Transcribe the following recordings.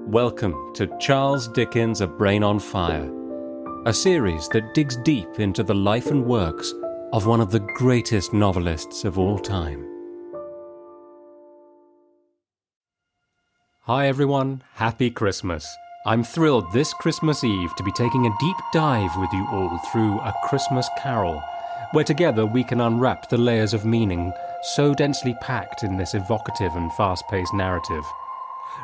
Welcome to Charles Dickens' A Brain on Fire, a series that digs deep into the life and works of one of the greatest novelists of all time. Hi everyone, happy Christmas. I'm thrilled this Christmas Eve to be taking a deep dive with you all through A Christmas Carol, where together we can unwrap the layers of meaning so densely packed in this evocative and fast-paced narrative.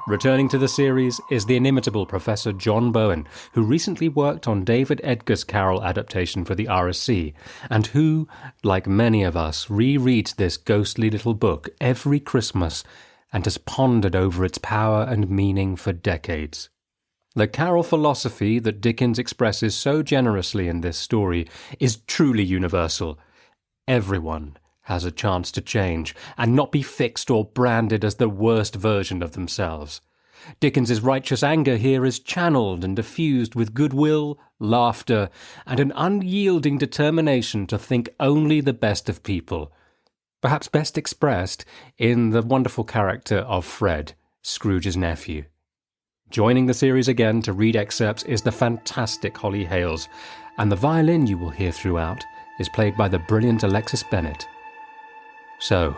Returning to the series is the inimitable Professor John Bowen, who recently worked on David Edgar's Carol adaptation for the RSC, and who, like many of us, rereads this ghostly little book every Christmas and has pondered over its power and meaning for decades. The Carol philosophy that Dickens expresses so generously in this story is truly universal. Everyone has a chance to change and not be fixed or branded as the worst version of themselves. Dickens's righteous anger here is channeled and diffused with goodwill, laughter, and an unyielding determination to think only the best of people, perhaps best expressed in the wonderful character of Fred, Scrooge's nephew. Joining the series again to read excerpts is the fantastic Holly Hales, and the violin you will hear throughout is played by the brilliant Alexis Bennett. So,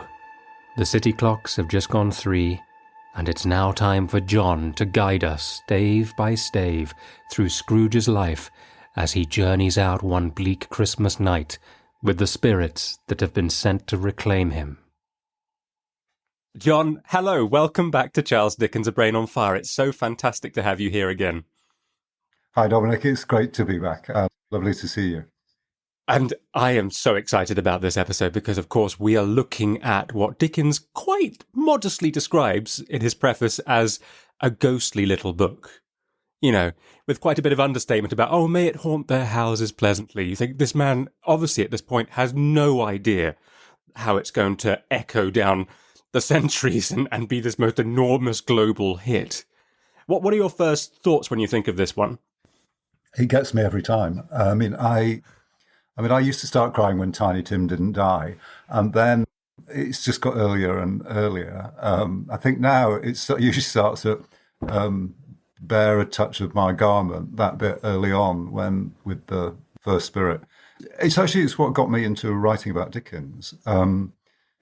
the city clocks have just gone 3, and it's now time for John to guide us stave by stave through Scrooge's life as he journeys out one bleak Christmas night with the spirits that have been sent to reclaim him. John, hello, welcome back to Charles Dickens' A Brain on Fire. It's so fantastic to have you here again. Hi, Dominic. It's great to be back. Lovely to see you. And I am so excited about this episode because, of course, we are looking at what Dickens quite modestly describes in his preface as a ghostly little book. You know, with quite a bit of understatement about, oh, may it haunt their houses pleasantly. You think this man, obviously at this point, has no idea how it's going to echo down the centuries and be this most enormous global hit. What are your first thoughts when you think of this one? It gets me every time. I used to start crying when Tiny Tim didn't die, and then it's just got earlier and earlier. I think now it usually starts at bear a touch of my garment, that bit early on when with the first spirit. It's what got me into writing about Dickens.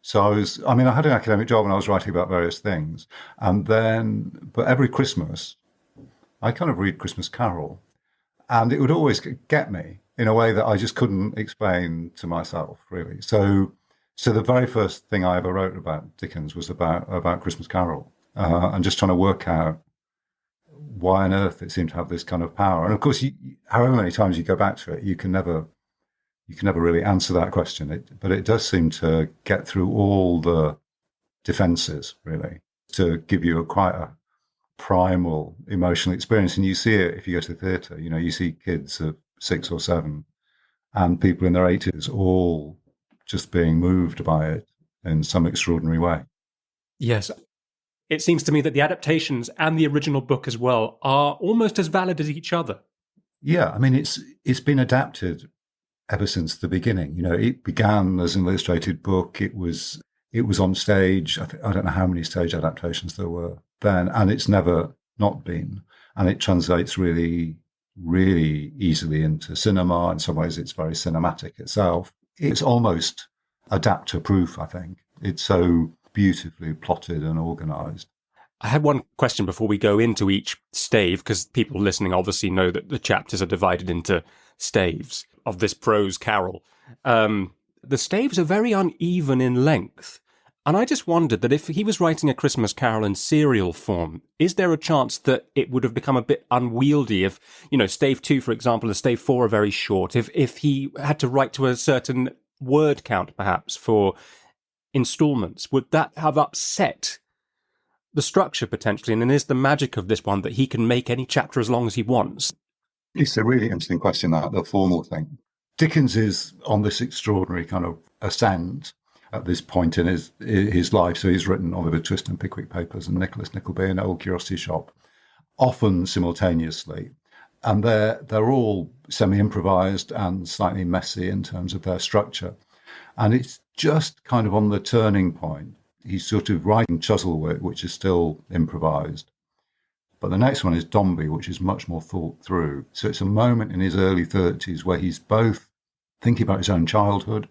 So I had an academic job and I was writing about various things. But every Christmas, I kind of read Christmas Carol, and it would always get me in a way that I just couldn't explain to myself, really. So the very first thing I ever wrote about Dickens was about Christmas Carol, and just trying to work out why on earth it seemed to have this kind of power. And of course, however many times you go back to it, you can never really answer that question. But it does seem to get through all the defences, really, to give you quite a primal emotional experience. And you see it if you go to the theatre. You know, you see kids of 6 or 7 and people in their 80s all just being moved by it in some extraordinary way. Yes. It seems to me that the adaptations and the original book as well are almost as valid as each other. Yeah, I mean, it's been adapted ever since the beginning. You know, it began as an illustrated book. It was on stage. I don't know how many stage adaptations there were then, and it's never not been. And it translates really, really easily into cinema. In some ways, it's very cinematic itself. It's almost adapter-proof, I think. It's so beautifully plotted and organised. I had one question before we go into each stave, because people listening obviously know that the chapters are divided into staves of this prose carol. The staves are very uneven in length. And I just wondered that if he was writing A Christmas Carol in serial form, is there a chance that it would have become a bit unwieldy if, stave 2, for example, and stave 4 are very short, if he had to write to a certain word count, perhaps, for installments, would that have upset the structure potentially? And is the magic of this one that he can make any chapter as long as he wants? It's a really interesting question, that, the formal thing. Dickens is on this extraordinary kind of ascent at this point in his life. So he's written Oliver Twist and Pickwick Papers and Nicholas Nickleby and Old Curiosity Shop, often simultaneously. And they're all semi-improvised and slightly messy in terms of their structure. And it's just kind of on the turning point. He's sort of writing Chuzzlewit, which is still improvised. But the next one is Dombey, which is much more thought through. So it's a moment in his early 30s where he's both thinking about his own childhood,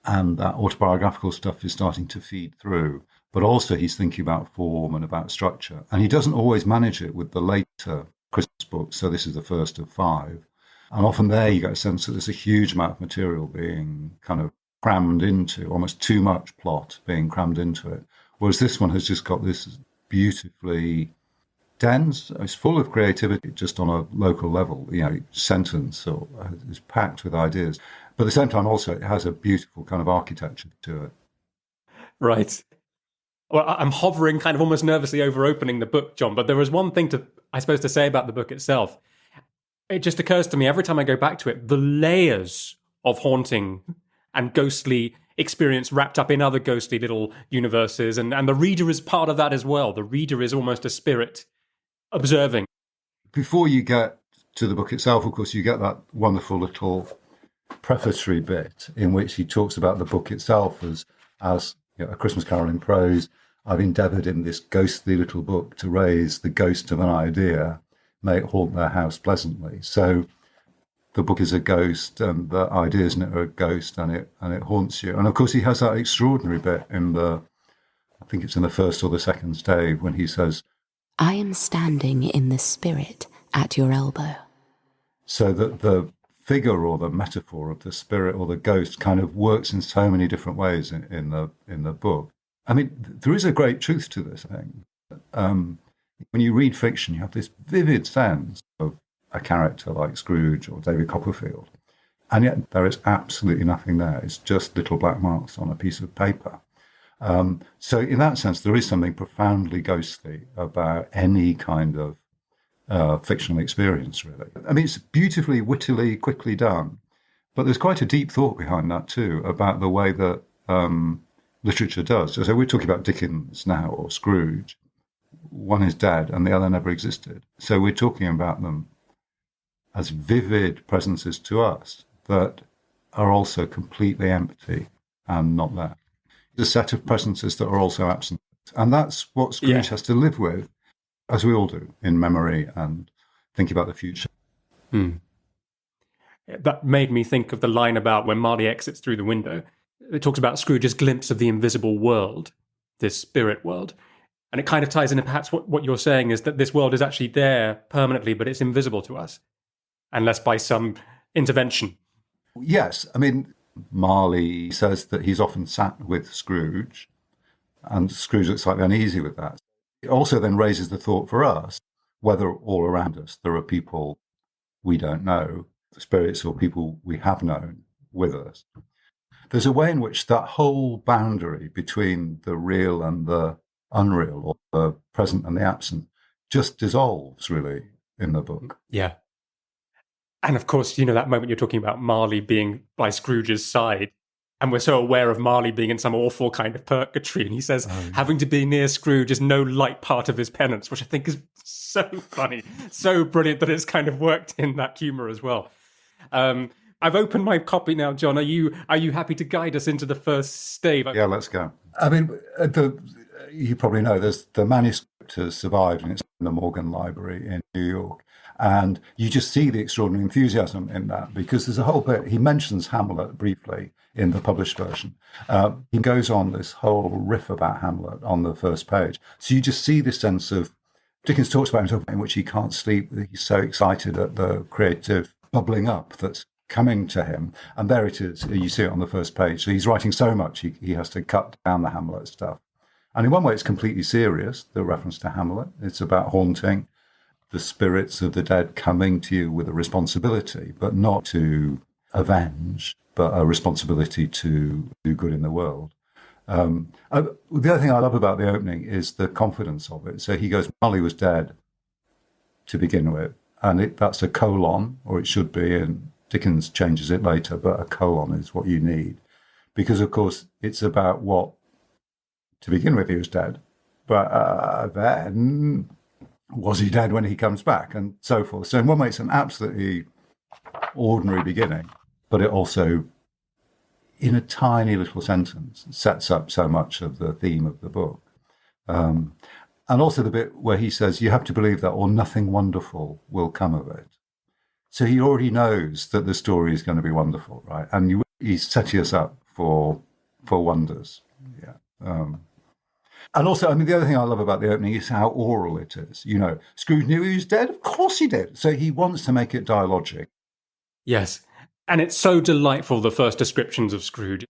and that autobiographical stuff is starting to feed through. But also he's thinking about form and about structure. And he doesn't always manage it with the later Christmas books. So this is the first of 5. And often there you get a sense that there's a huge amount of material being kind of crammed into, almost too much plot being crammed into it. Whereas this one has just got this beautifully dense, it's full of creativity just on a local level, sentence or is packed with ideas. But at the same time also it has a beautiful kind of architecture to it. Right. Well, I'm hovering kind of almost nervously over opening the book, John, but there was one thing to say about the book itself. It just occurs to me every time I go back to it, the layers of haunting and ghostly experience wrapped up in other ghostly little universes, and the reader is part of that as well. The reader is almost a spirit observing. Before you get to the book itself, of course, you get that wonderful little prefatory bit in which he talks about the book itself as a Christmas Carol in prose. I've endeavoured in this ghostly little book to raise the ghost of an idea, may it haunt their house pleasantly. So the book is a ghost, and the ideas in it are a ghost, and it haunts you. And of course, he has that extraordinary bit I think it's in the first or the second stave, when he says, I am standing in the spirit at your elbow. So that the figure or the metaphor of the spirit or the ghost kind of works in so many different ways in the book. I mean, there is a great truth to this thing. When you read fiction, you have this vivid sense of a character like Scrooge or David Copperfield, and yet there is absolutely nothing there. It's just little black marks on a piece of paper. So in that sense, there is something profoundly ghostly about any kind of fictional experience, really. I mean, it's beautifully, wittily, quickly done, but there's quite a deep thought behind that too, about the way that literature does. So we're talking about Dickens now, or Scrooge. One is dead and the other never existed. So we're talking about them as vivid presences to us that are also completely empty and not there. The set of presences that are also absent. And that's what Scrooge has to live with, as we all do, in memory and thinking about the future. That made me think of the line about when Marley exits through the window. It talks about Scrooge's glimpse of the invisible world, this spirit world. And it kind of ties into perhaps what you're saying is that this world is actually there permanently, but it's invisible to us, unless by some intervention. Yes. I mean, Marley says that he's often sat with Scrooge, and Scrooge looks slightly uneasy with that. It also then raises the thought for us, whether all around us there are people we don't know, spirits or people we have known with us. There's a way in which that whole boundary between the real and the unreal, or the present and the absent, just dissolves, really, in the book. Yeah. And of course, that moment you're talking about Marley being by Scrooge's side, and we're so aware of Marley being in some awful kind of purgatory, and he says having to be near Scrooge is no light part of his penance, which I think is so funny, so brilliant that it's kind of worked in that humour as well. I've opened my copy now, John. Are you happy to guide us into the first stave? Yeah, let's go. I mean, you probably know the manuscript has survived, and it's in the Morgan Library in New York. And you just see the extraordinary enthusiasm in that, because there's a whole bit. He mentions Hamlet briefly in the published version. He goes on this whole riff about Hamlet on the first page. So you just see this sense of, Dickens talks about himself in which he can't sleep. He's so excited at the creative bubbling up that's coming to him. And there it is. You see it on the first page. So he's writing so much, he has to cut down the Hamlet stuff. And in one way, it's completely serious, the reference to Hamlet. It's about haunting, the spirits of the dead coming to you with a responsibility, but not to avenge, but a responsibility to do good in the world. The other thing I love about the opening is the confidence of it. So he goes, Marley was dead to begin with, and that's a colon, or it should be, and Dickens changes it later, but a colon is what you need. Because, of course, it's about what, to begin with, he was dead, but then was he dead when he comes back, and so forth. So in one way, it's an absolutely ordinary beginning, but it also, in a tiny little sentence, sets up so much of the theme of the book. And And also the bit where he says, you have to believe that or nothing wonderful will come of it. So he already knows that the story is going to be wonderful, right? And he's setting us up for wonders. Yeah. And also, I mean, the other thing I love about the opening is how oral it is. You know, Scrooge knew he was dead. Of course he did. So he wants to make it dialogic. Yes. And it's so delightful, the first descriptions of Scrooge.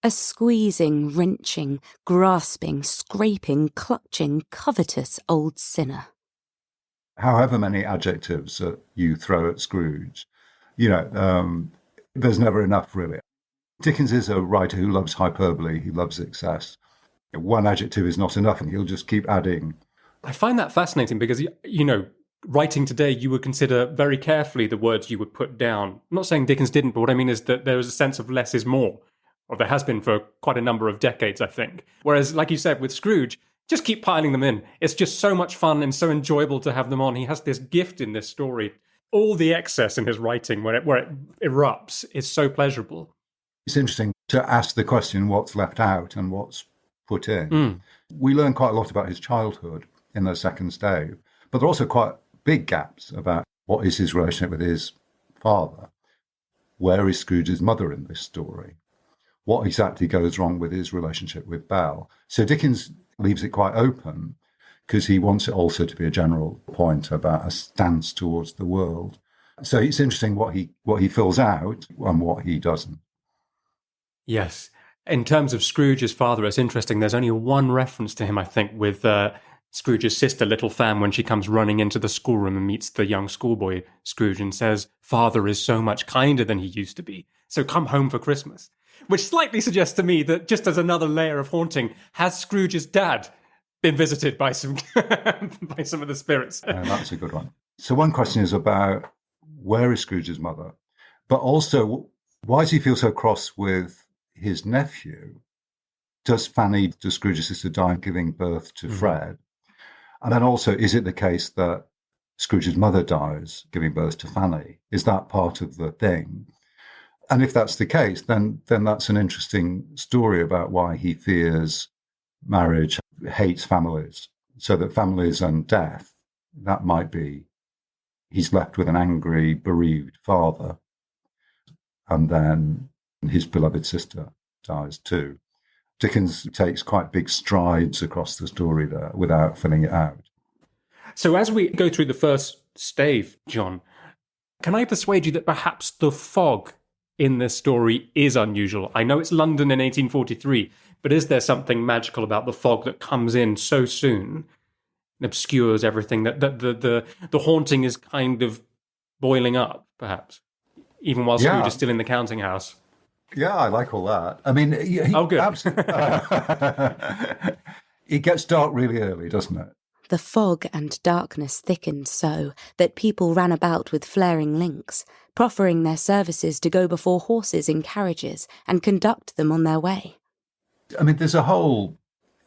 A squeezing, wrenching, grasping, scraping, clutching, covetous old sinner. However many adjectives that you throw at Scrooge, there's never enough, really. Dickens is a writer who loves hyperbole. He loves excess. One adjective is not enough, and he'll just keep adding. I find that fascinating because, writing today, you would consider very carefully the words you would put down. I'm not saying Dickens didn't, but what I mean is that there is a sense of less is more. Or there has been for quite a number of decades, I think. Whereas, like you said, with Scrooge, just keep piling them in. It's just so much fun and so enjoyable to have them on. He has this gift in this story. All the excess in his writing, where it erupts, is so pleasurable. It's interesting to ask the question, what's left out and what's put in. We learn quite a lot about his childhood in the second stave, but there are also quite big gaps about what is his relationship with his father. Where is Scrooge's mother in this story? What exactly goes wrong with his relationship with Belle? So Dickens leaves it quite open because he wants it also to be a general point about a stance towards the world. So it's interesting what he fills out and what he doesn't. Yes. In terms of Scrooge's father, it's interesting. There's only one reference to him, I think, with Scrooge's sister, Little Fan, when she comes running into the schoolroom and meets the young schoolboy Scrooge and says, "Father is so much kinder than he used to be, so come home for Christmas." Which slightly suggests to me that, just as another layer of haunting, has Scrooge's dad been visited by some by some of the spirits? That's a good one. So one question is about where is Scrooge's mother? But also, why does he feel so cross with his nephew? Does Scrooge's sister die giving birth to Fred? And then also, is it the case that Scrooge's mother dies giving birth to Fanny? Is that part of the thing? And if that's the case, then that's an interesting story about why he fears marriage, hates families, so that families and death, that might be, he's left with an angry, bereaved father, and then his beloved sister dies too. Dickens takes quite big strides across the story there without filling it out. So as we go through the first stave, John, can I persuade you that perhaps the fog in this story is unusual? I know it's London in 1843, but is there something magical about the fog that comes in so soon and obscures everything, that the haunting is kind of boiling up, perhaps, even while Scrooge is still in the counting house? Yeah, I like all that. I mean, good. Absolutely. It gets dark really early, doesn't it? The fog and darkness thickened so that people ran about with flaring links, proffering their services to go before horses in carriages and conduct them on their way. I mean, there's a whole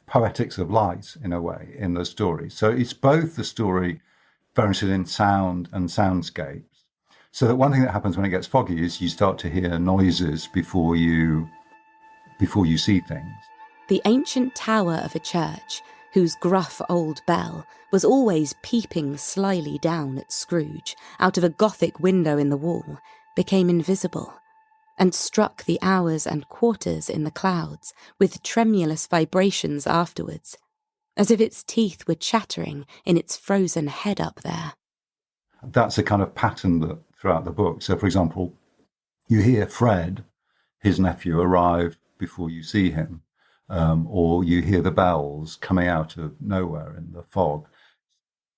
poetics of light, in a way, in the story. So it's both the story very interested in sound and soundscapes. So that one thing that happens when it gets foggy is you start to hear noises before you see things. The ancient tower of a church, whose gruff old bell was always peeping slyly down at Scrooge out of a Gothic window in the wall, became invisible, and struck the hours and quarters in the clouds with tremulous vibrations afterwards, as if its teeth were chattering in its frozen head up there. That's a kind of pattern that throughout the book. So, for example, you hear Fred, his nephew, arrive before you see him, or you hear the bells coming out of nowhere in the fog.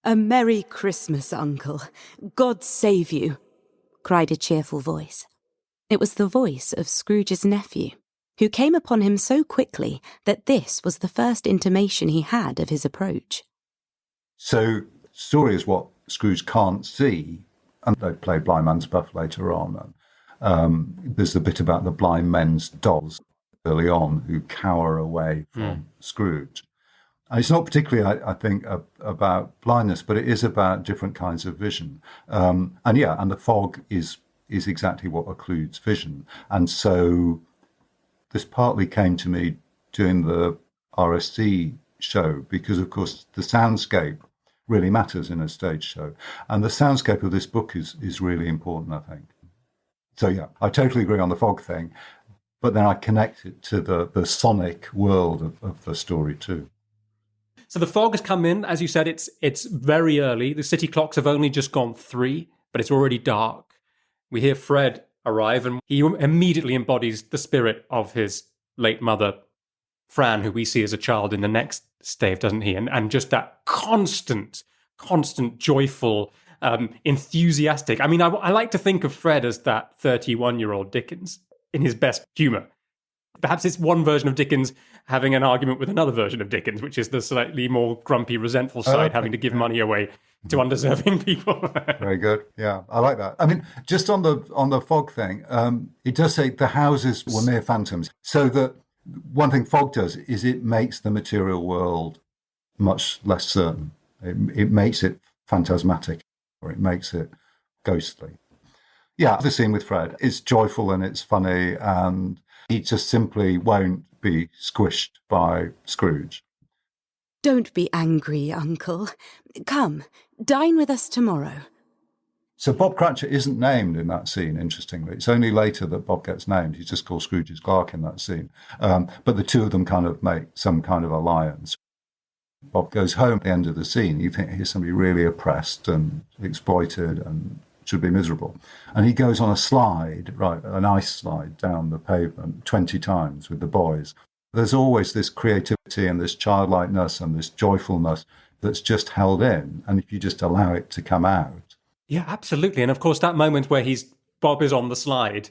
"A Merry Christmas, Uncle. God save you," cried a cheerful voice. It was the voice of Scrooge's nephew, who came upon him so quickly that this was the first intimation he had of his approach. So, story is what Scrooge can't see, and they play blind man's buff later on. There's the bit about the blind men's dolls early on who cower away from Scrooge. And it's not particularly, I think, about blindness, but it is about different kinds of vision. And the fog is exactly what occludes vision. And so this partly came to me doing the RSC show because, of course, the soundscape really matters in a stage show. And the soundscape of this book is really important, I think. So, yeah, I totally agree on the fog thing, but then I connect it to the sonic world of the story too. So the fog has come in, as you said, it's very early. The city clocks have only just gone 3, but it's already dark. We hear Fred arrive, and he immediately embodies the spirit of his late mother, Fran, who we see as a child in the next stave, doesn't he? And just that constant, joyful, enthusiastic. I mean, I like to think of Fred as that 31-year-old Dickens in his best humour. Perhaps it's one version of Dickens having an argument with another version of Dickens, which is the slightly more grumpy, resentful side, having to give money away to undeserving people. Very good. Yeah, I like that. I mean, just on the fog thing, it does say the houses were mere phantoms. So that one thing fog does is it makes the material world much less certain. It makes it phantasmatic, or it makes it ghostly. Yeah, the scene with Fred is joyful and it's funny, and he just simply won't be squished by Scrooge. Don't be angry, Uncle. Come, dine with us tomorrow. So Bob Cratchit isn't named in that scene, interestingly. It's only later that Bob gets named. He's just called Scrooge's clerk in that scene. But the two of them kind of make some kind of alliance. Bob goes home at the end of the scene. You think here's somebody really oppressed and exploited and should be miserable. And he goes on a slide, right, an ice slide down the pavement 20 times with the boys. There's always this creativity and this childlikeness and this joyfulness that's just held in. And if you just allow it to come out. Yeah, absolutely. And of course, that moment where Bob is on the slide,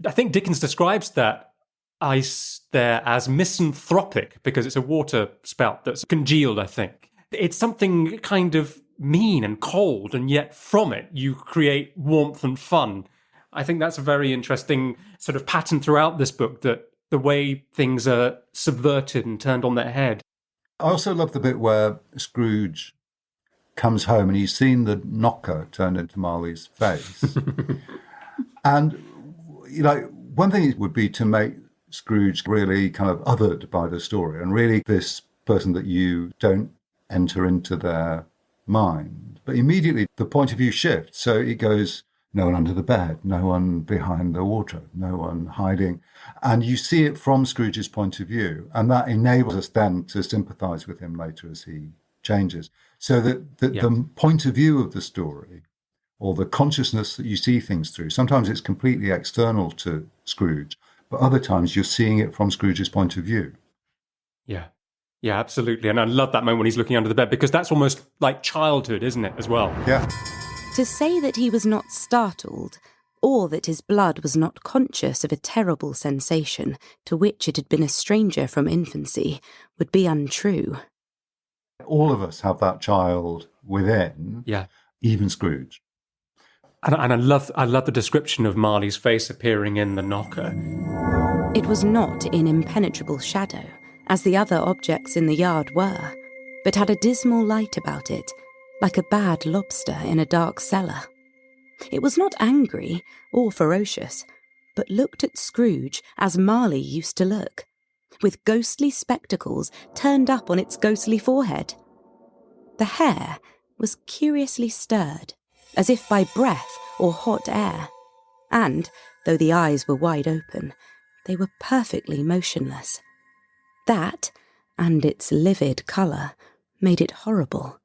I think Dickens describes that ice there as misanthropic because it's a water spout that's congealed, I think. It's something kind of mean and cold, and yet from it you create warmth and fun. I think that's a very interesting sort of pattern throughout this book, that the way things are subverted and turned on their head. I also love the bit where Scrooge comes home and he's seen the knocker turned into Marley's face. And, you know, one thing would be to make Scrooge really kind of othered by the story and really this person that you don't enter into their mind. But immediately the point of view shifts. So it goes, no one under the bed, no one behind the wardrobe, no one hiding. And you see it from Scrooge's point of view. And that enables us then to sympathise with him later as he changes. So that the point of view of the story, or the consciousness that you see things through, sometimes it's completely external to Scrooge, but other times you're seeing it from Scrooge's point of view. Yeah. Yeah, absolutely. And I love that moment when he's looking under the bed, because that's almost like childhood, isn't it, as well? Yeah. To say that he was not startled, or that his blood was not conscious of a terrible sensation to which it had been a stranger from infancy, would be untrue. All of us have that child within, even Scrooge. And I love the description of Marley's face appearing in the knocker. It was not in impenetrable shadow, as the other objects in the yard were, but had a dismal light about it, like a bad lobster in a dark cellar. It was not angry or ferocious, but looked at Scrooge as Marley used to look, with ghostly spectacles turned up on its ghostly forehead. The hair was curiously stirred, as if by breath or hot air, and, though the eyes were wide open, they were perfectly motionless. That, and its livid colour, made it horrible.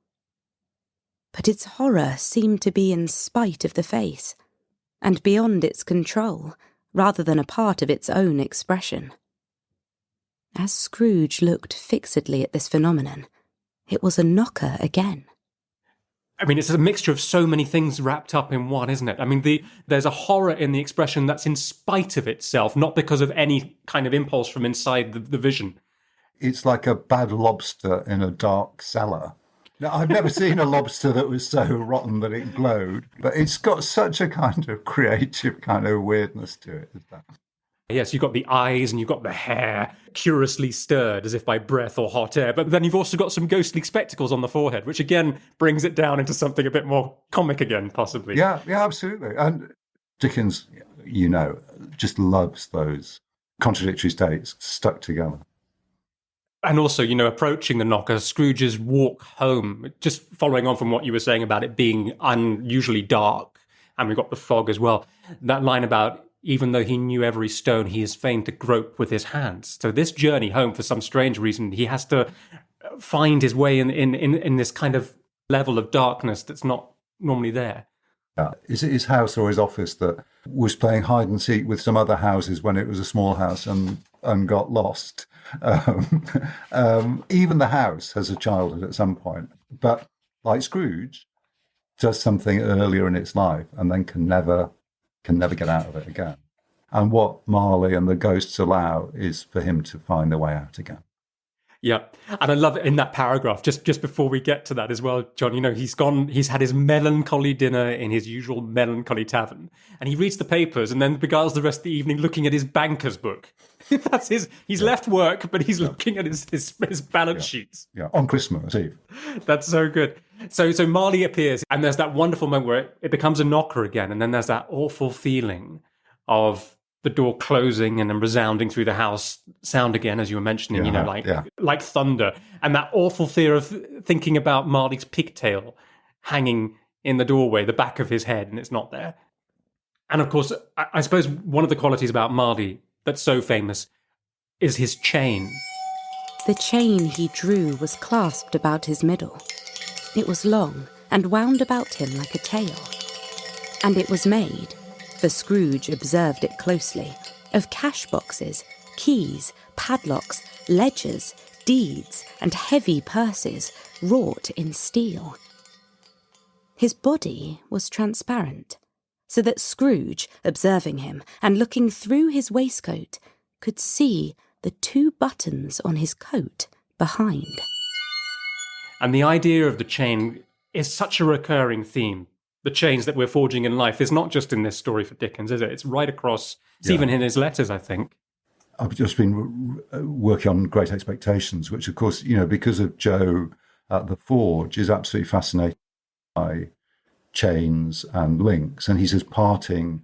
But its horror seemed to be in spite of the face, and beyond its control, rather than a part of its own expression. As Scrooge looked fixedly at this phenomenon, it was a knocker again. I mean, it's a mixture of so many things wrapped up in one, isn't it? I mean, there's a horror in the expression that's in spite of itself, not because of any kind of impulse from inside the vision. It's like a bad lobster in a dark cellar. Now, I've never seen a lobster that was so rotten that it glowed, but it's got such a kind of creative kind of weirdness to it. Yes, you've got the eyes and you've got the hair curiously stirred as if by breath or hot air, but then you've also got some ghostly spectacles on the forehead, which again brings it down into something a bit more comic again, possibly. Yeah, absolutely. And Dickens, you know, just loves those contradictory states stuck together. And also, approaching the knocker, Scrooge's walk home, just following on from what you were saying about it being unusually dark, and we've got the fog as well. That line about, even though he knew every stone, he is fain to grope with his hands. So this journey home, for some strange reason, he has to find his way in this kind of level of darkness that's not normally there. Yeah. Is it his house or his office that was playing hide and seek with some other houses when it was a small house and got lost? Even the house has a childhood at some point, but like Scrooge, does something earlier in its life and then can never get out of it again. And what Marley and the ghosts allow is for him to find a way out again. Yeah. And I love it in that paragraph, just before we get to that as well, John, he's had his melancholy dinner in his usual melancholy tavern, and he reads the papers and then beguiles the rest of the evening looking at his banker's book. That's he's left work, but he's looking at his balance sheets. Yeah, on Christmas Eve. That's so good. So Marley appears, and there's that wonderful moment where it becomes a knocker again, and then there's that awful feeling of the door closing and then resounding through the house sound again, as you were mentioning, like thunder. And that awful fear of thinking about Marley's pigtail hanging in the doorway, the back of his head, and it's not there. And of course, I suppose one of the qualities about Marley that's so famous is his chain. The chain he drew was clasped about his middle. It was long and wound about him like a tail. And it was made, for Scrooge observed it closely, of cash boxes, keys, padlocks, ledgers, deeds, and heavy purses wrought in steel. His body was transparent, so that Scrooge, observing him and looking through his waistcoat, could see the 2 buttons on his coat behind. And the idea of the chain is such a recurring theme. The chains that we're forging in life is not just in this story for Dickens, is it? It's right across. It's even in his letters, I think. I've just been working on Great Expectations, which, of course, because of Joe at the Forge, is absolutely fascinated by chains and links. And he says parting,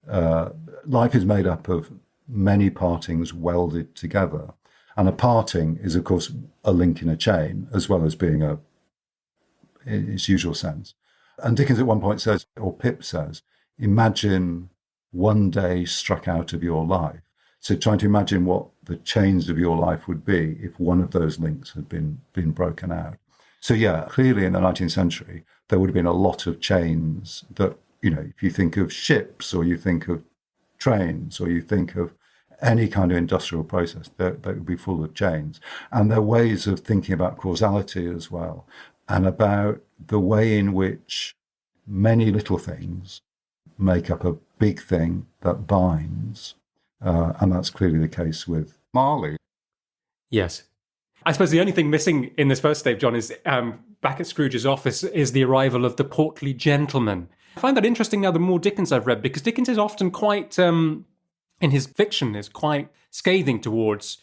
life is made up of many partings welded together. And a parting is, of course, a link in a chain, as well as being in its usual sense. And Dickens at one point says, or Pip says, imagine one day struck out of your life. So trying to imagine what the chains of your life would be if one of those links had been broken out. So yeah, clearly in the 19th century, there would have been a lot of chains that, if you think of ships or you think of trains or you think of any kind of industrial process, they would be full of chains. And there are ways of thinking about causality as well, and about the way in which many little things make up a big thing that binds. And that's clearly the case with Marley. Yes. I suppose the only thing missing in this first stage, John, is back at Scrooge's office is the arrival of the portly gentleman. I find that interesting now the more Dickens I've read, because Dickens is often quite, in his fiction, is quite scathing towards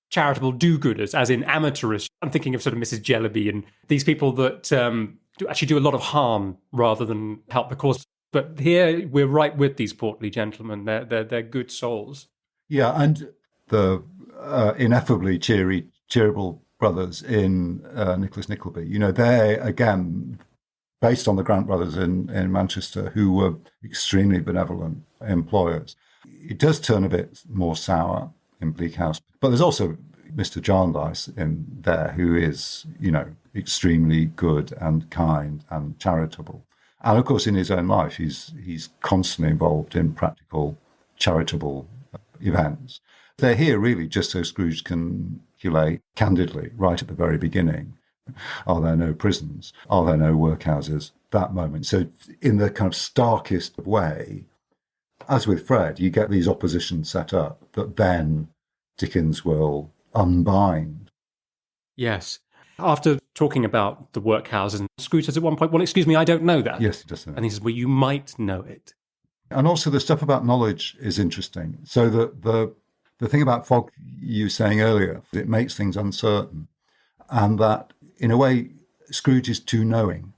charitable do-gooders, as in amateurish. I'm thinking of sort of Mrs. Jellyby and these people that actually do a lot of harm rather than help the cause. But here we're right with these portly gentlemen. They're good souls. Yeah, and the ineffably cheerable brothers in Nicholas Nickleby. They're, again, based on the Grant brothers in Manchester, who were extremely benevolent employers. It does turn a bit more sour in Bleak House. But there's also Mr. Jarndyce in there, who is, extremely good and kind and charitable. And of course, in his own life, he's constantly involved in practical, charitable events. They're here really just so Scrooge can calculate candidly, right at the very beginning, are there no prisons? Are there no workhouses? That moment. So in the kind of starkest way, as with Fred, you get these oppositions set up that then Dickens will unbind. Yes. After talking about the workhouses, Scrooge says at one point, well, excuse me, I don't know that. Yes, he does. And he says, well, you might know it. And also the stuff about knowledge is interesting. So the thing about fog you were saying earlier, it makes things uncertain. And that, in a way, Scrooge is too knowing.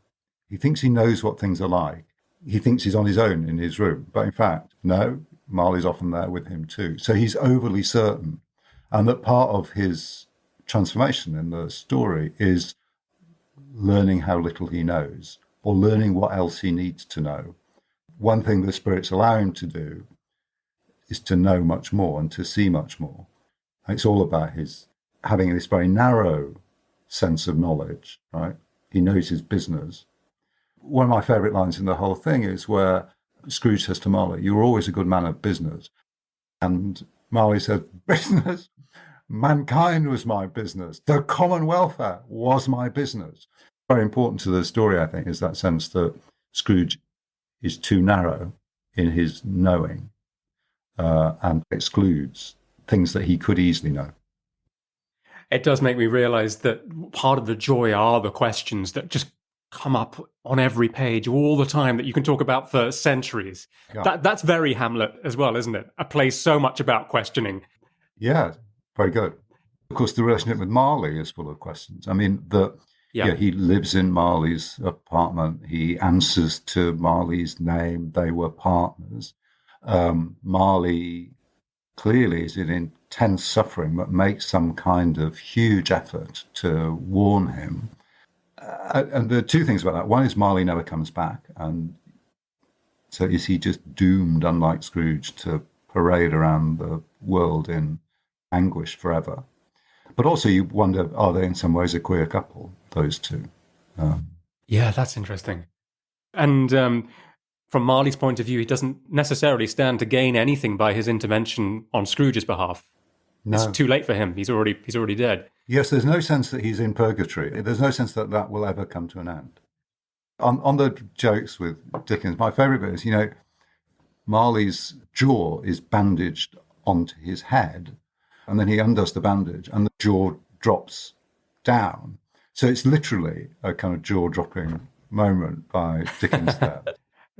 He thinks he knows what things are like. He thinks he's on his own in his room. But in fact, no, Marley's often there with him too. So he's overly certain. And that part of his transformation in the story is learning how little he knows, or learning what else he needs to know. One thing the spirits allow him to do is to know much more and to see much more. And it's all about his having this very narrow sense of knowledge, right? He knows his business. One of my favourite lines in the whole thing is where Scrooge says to Marley, "You were always a good man of business." And Marley says, "Business? Mankind was my business. The common welfare was my business." Very important to the story, I think, is that sense that Scrooge is too narrow in his knowing and excludes things that he could easily know. It does make me realise that part of the joy are the questions that just come up on every page all the time that you can talk about for centuries. Yeah. That's very Hamlet as well, isn't it? A play so much about questioning. Yeah, very good. Of course, the relationship with Marley is full of questions. I mean, he lives in Marley's apartment. He answers to Marley's name. They were partners. Marley clearly is in intense suffering, but makes some kind of huge effort to warn him. And there are two things about that. One is Marley never comes back. And so is he just doomed, unlike Scrooge, to parade around the world in anguish forever? But also you wonder, are they in some ways a queer couple, those two? Yeah, that's interesting. And from Marley's point of view, he doesn't necessarily stand to gain anything by his intervention on Scrooge's behalf. No. It's too late for him. He's already dead. Yes, there's no sense that he's in purgatory. There's no sense that that will ever come to an end. On the jokes with Dickens, my favourite bit is, Marley's jaw is bandaged onto his head, and then he undoes the bandage, and the jaw drops down. So it's literally a kind of jaw-dropping moment by Dickens there.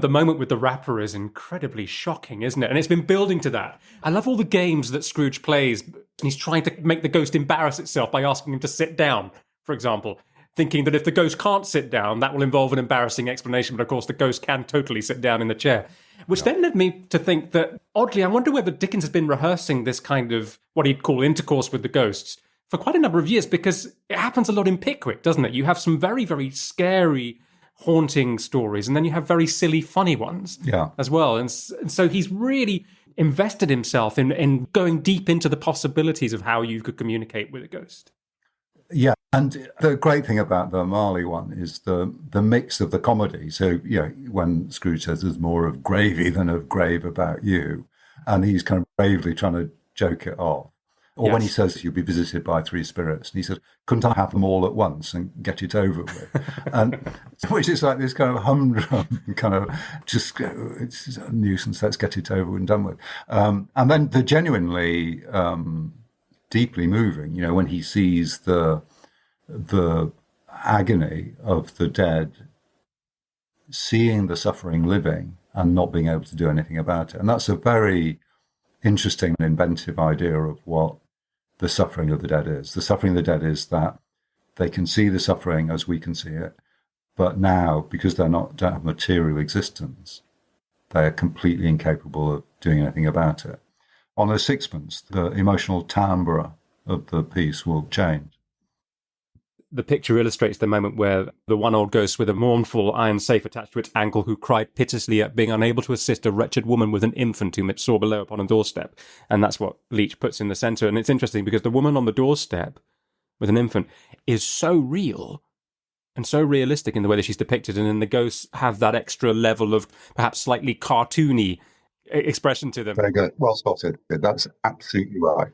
The moment with the wrapper is incredibly shocking, isn't it? And it's been building to that. I love all the games that Scrooge plays. He's trying to make the ghost embarrass itself by asking him to sit down, for example, thinking that if the ghost can't sit down, that will involve an embarrassing explanation. But of course, the ghost can totally sit down in the chair, which then led me to think that, oddly, I wonder whether Dickens has been rehearsing this kind of what he'd call intercourse with the ghosts for quite a number of years, because it happens a lot in Pickwick, doesn't it? You have some very, very scary, haunting stories, and then you have very silly, funny ones as well. And so he's really invested himself in going deep into the possibilities of how you could communicate with a ghost. Yeah, and the great thing about the Marley one is the mix of the comedy. So, when Scrooge says there's more of gravy than of grave about you, and he's kind of bravely trying to joke it off. Or when he says you'll be visited by three spirits, and he says, couldn't I have them all at once and get it over with? And which is like this kind of humdrum kind of just, it's a nuisance, let's get it over and done with. And then the genuinely deeply moving, when he sees the agony of the dead, seeing the suffering living and not being able to do anything about it. And that's a very interesting and inventive idea of what the suffering of the dead is. The suffering of the dead is that they can see the suffering as we can see it, but now, because they don't have material existence, they are completely incapable of doing anything about it. On a sixpence, the emotional timbre of the piece will change. The picture illustrates the moment where the one old ghost with a mournful iron safe attached to its ankle, who cried piteously at being unable to assist a wretched woman with an infant whom it saw below upon a doorstep. And that's what Leach puts in the centre. And it's interesting because the woman on the doorstep with an infant is so real and so realistic in the way that she's depicted. And then the ghosts have that extra level of perhaps slightly cartoony expression to them. Very good. Well spotted. That's absolutely right.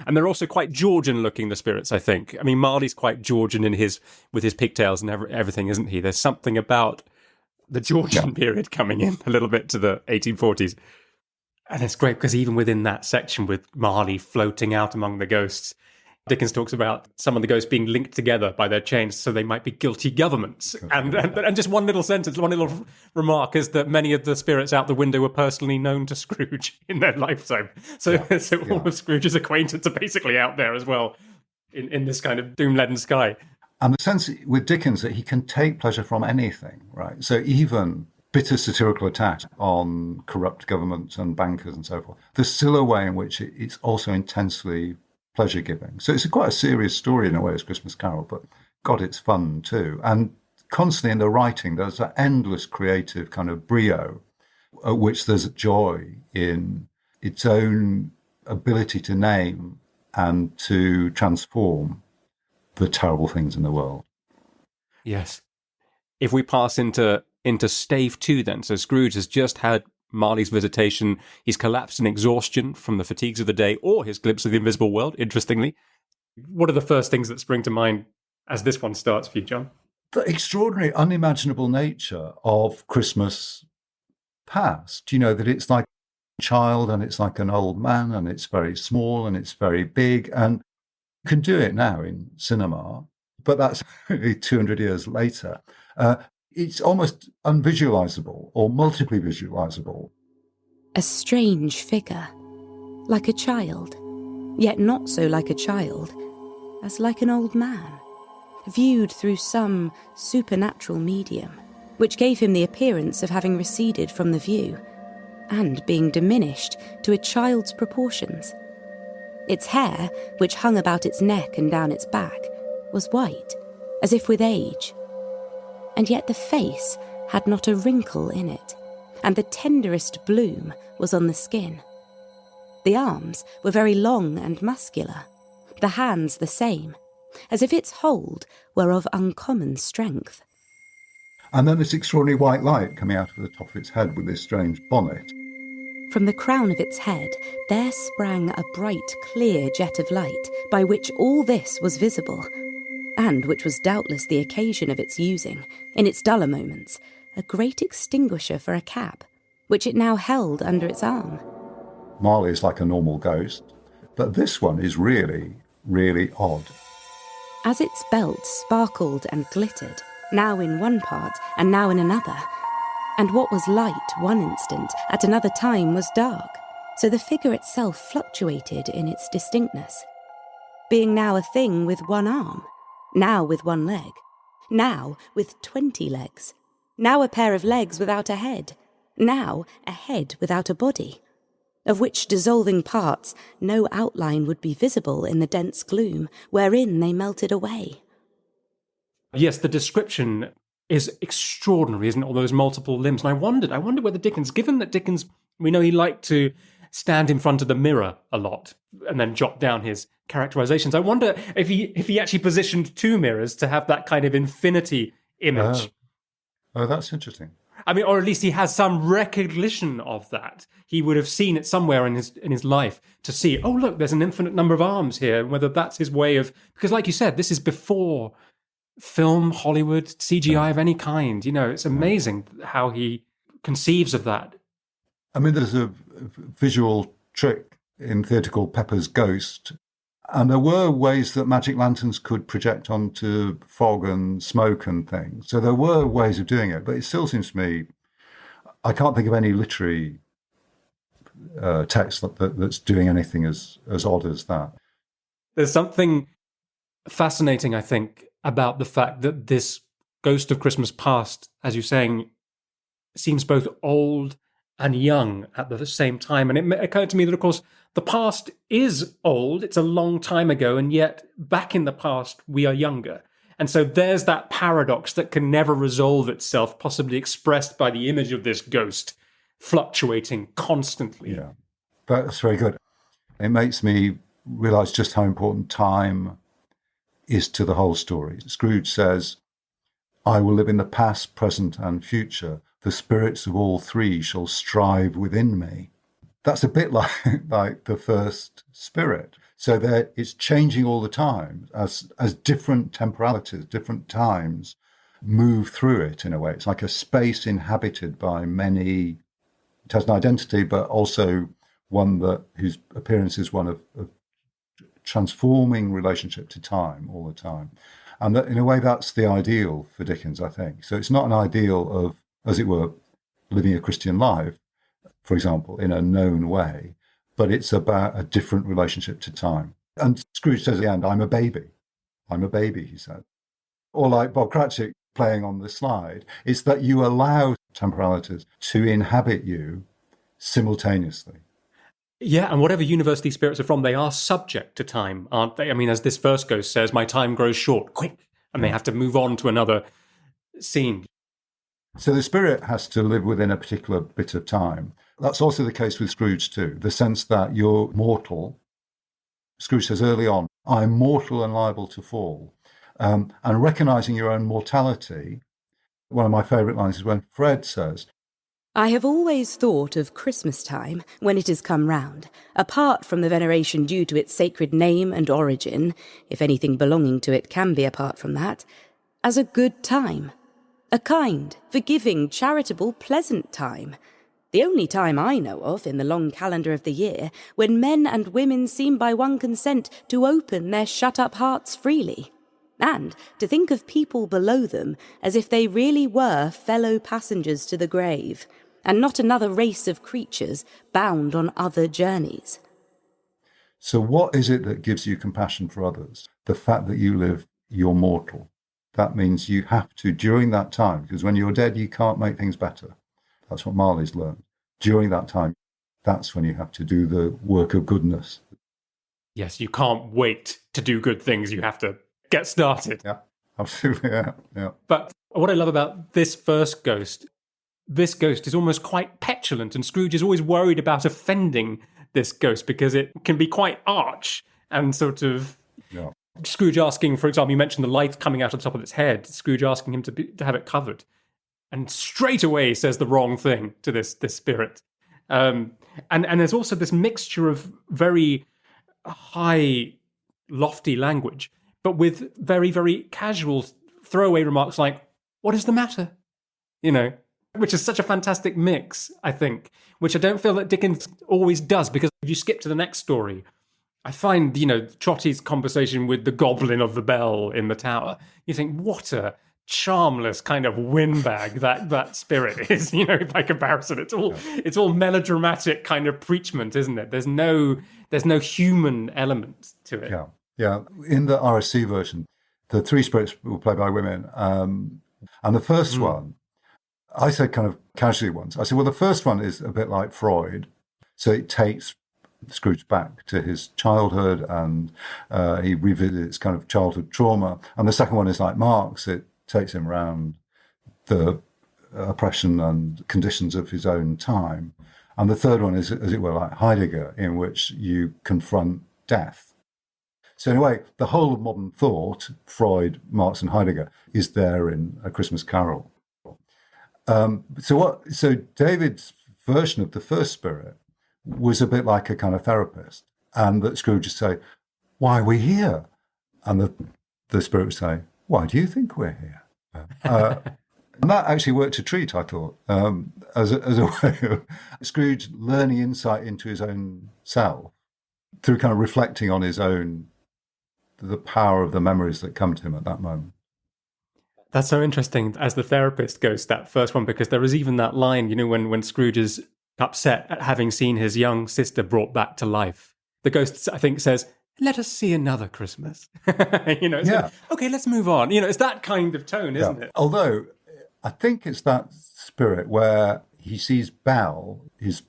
And they're also quite Georgian looking, the spirits, I think. I mean, Marley's quite Georgian with his pigtails and everything, isn't he? There's something about the Georgian period coming in a little bit to the 1840s. And it's great because even within that section with Marley floating out among the ghosts, Dickens talks about some of the ghosts being linked together by their chains so they might be guilty governments. And just one little sentence, one little remark is that many of the spirits out the window were personally known to Scrooge in their lifetime. So all of Scrooge's acquaintance are basically out there as well in this kind of doom-leaden sky. And the sense with Dickens that he can take pleasure from anything, right? So even bitter satirical attacks on corrupt governments and bankers and so forth, there's still a way in which it's also intensely pleasure-giving. So it's quite a serious story in a way as Christmas Carol, but God, it's fun too. And constantly in the writing, there's an endless creative kind of brio, at which there's joy in its own ability to name and to transform the terrible things in the world. Yes. If we pass into stave 2 then, so Scrooge has just had Marley's visitation, he's collapsed in exhaustion from the fatigues of the day or his glimpse of the invisible world, interestingly. What are the first things that spring to mind as this one starts for you, John? The extraordinary, unimaginable nature of Christmas past, that it's like a child and it's like an old man and it's very small and it's very big. And you can do it now in cinema, but that's only 200 years later. It's almost unvisualizable or multiply visualizable. A strange figure, like a child, yet not so like a child, as like an old man, viewed through some supernatural medium, which gave him the appearance of having receded from the view, and being diminished to a child's proportions. Its hair, which hung about its neck and down its back, was white, as if with age. And yet the face had not a wrinkle in it, and the tenderest bloom was on the skin. The arms were very long and muscular, the hands the same, as if its hold were of uncommon strength. And then this extraordinary white light coming out of the top of its head with this strange bonnet. From the crown of its head there sprang a bright, clear jet of light, by which all this was visible, and which was doubtless the occasion of its using, in its duller moments, a great extinguisher for a cap, which it now held under its arm. Marley is like a normal ghost, but this one is really, really odd. As its belt sparkled and glittered, now in one part and now in another, and what was light one instant at another time was dark, so the figure itself fluctuated in its distinctness, being now a thing with one arm, now with one leg, now with 20 legs, now a pair of legs without a head, now a head without a body, of which dissolving parts no outline would be visible in the dense gloom wherein they melted away. Yes, the description is extraordinary, isn't it? All those multiple limbs. And I wondered whether Dickens, given that Dickens, we know he liked to stand in front of the mirror a lot and then jot down his characterizations. I wonder if he actually positioned 2 mirrors to have that kind of infinity image. Oh, that's interesting. I mean, or at least he has some recognition of that. He would have seen it somewhere in his life to see, oh, look, there's an infinite number of arms here, and whether that's his way of... Because like you said, this is before film, Hollywood, CGI of any kind. It's amazing how he conceives of that. I mean, there's a visual trick in theatre called Pepper's Ghost, and there were ways that magic lanterns could project onto fog and smoke and things. So there were ways of doing it, but it still seems to me, I can't think of any literary text that's doing anything as odd as that. There's something fascinating, I think, about the fact that this Ghost of Christmas Past, as you're saying, seems both old and young at the same time. And it occurred to me that, of course, the past is old. It's a long time ago. And yet back in the past, we are younger. And so there's that paradox that can never resolve itself, possibly expressed by the image of this ghost fluctuating constantly. Yeah, that's very good. It makes me realize just how important time is to the whole story. Scrooge says, I will live in the past, present, and future. The spirits of all 3 shall strive within me. That's a bit like the first spirit. So that it's changing all the time as different temporalities, different times move through it in a way. It's like a space inhabited by many. It has an identity, but also one whose appearance is one of transforming relationship to time all the time. And that, in a way, that's the ideal for Dickens, I think. So it's not an ideal of, as it were, living a Christian life, for example, in a known way, but it's about a different relationship to time. And Scrooge says at the end, I'm a baby. I'm a baby, he said. Or like Bob Cratchit playing on the slide, it's that you allow temporalities to inhabit you simultaneously. Yeah, and whatever universe these spirits are from, they are subject to time, aren't they? I mean, as this first ghost says, my time grows short, quick, and they have to move on to another scene. So the spirit has to live within a particular bit of time. That's also the case with Scrooge too, the sense that you're mortal. Scrooge says early on, I'm mortal and liable to fall. And recognizing your own mortality, one of my favourite lines is when Fred says, I have always thought of Christmas time, when it has come round, apart from the veneration due to its sacred name and origin, if anything belonging to it can be apart from that, as a good time. A kind, forgiving, charitable, pleasant time. The only time I know of in the long calendar of the year when men and women seem by one consent to open their shut-up hearts freely, and to think of people below them as if they really were fellow passengers to the grave, and not another race of creatures bound on other journeys. so what is it that gives you compassion for others? The fact that you live, you're mortal. That means you have to, during that time, because when you're dead, you can't make things better. That's what Marley's learned. During that time, that's when you have to do the work of goodness. Yes, you can't wait to do good things. You have to get started. Yeah, absolutely. Yeah. But what I love about this first ghost, this ghost is almost quite petulant, and Scrooge is always worried about offending this ghost because it can be quite arch and sort of... Yeah. Scrooge asking, for example, you mentioned the light coming out of the top of its head, Scrooge asking him to have it covered. And straight away says the wrong thing to this spirit. And there's also this mixture of very high, lofty language, but with very, very casual throwaway remarks like, what is the matter? You know, which is such a fantastic mix, I think, which I don't feel that Dickens always does, because if you skip to the next story, I find, Trotty's conversation with the goblin of the bell in the tower, you think, what a charmless kind of windbag that spirit is, by comparison. It's all melodramatic kind of preachment, isn't it? There's no human element to it. Yeah. In the RSC version, the three spirits were played by women. And the first one, I said kind of casually once, I said, well, the first one is a bit like Freud. So it takes Scrooge back to his childhood, and he revisits kind of childhood trauma. And the second one is like Marx. It takes him around the oppression and conditions of his own time. And the third one is, as it were, like Heidegger, in which you confront death. So in a way, the whole of modern thought, Freud, Marx and Heidegger, is there in A Christmas Carol. So David's version of the first spirit was a bit like a kind of therapist, and that Scrooge would say, why are we here? And the spirit would say, why do you think we're here? And that actually worked a treat, I thought, as a way of Scrooge learning insight into his own self through kind of reflecting on the power of the memories that come to him at that moment. That's so interesting as the therapist goes, that first one, because there is even that line, when Scrooge is upset at having seen his young sister brought back to life. The ghost, I think, says, let us see another Christmas. Okay, let's move on. It's that kind of tone, isn't it? Although I think it's that spirit where he sees Belle, his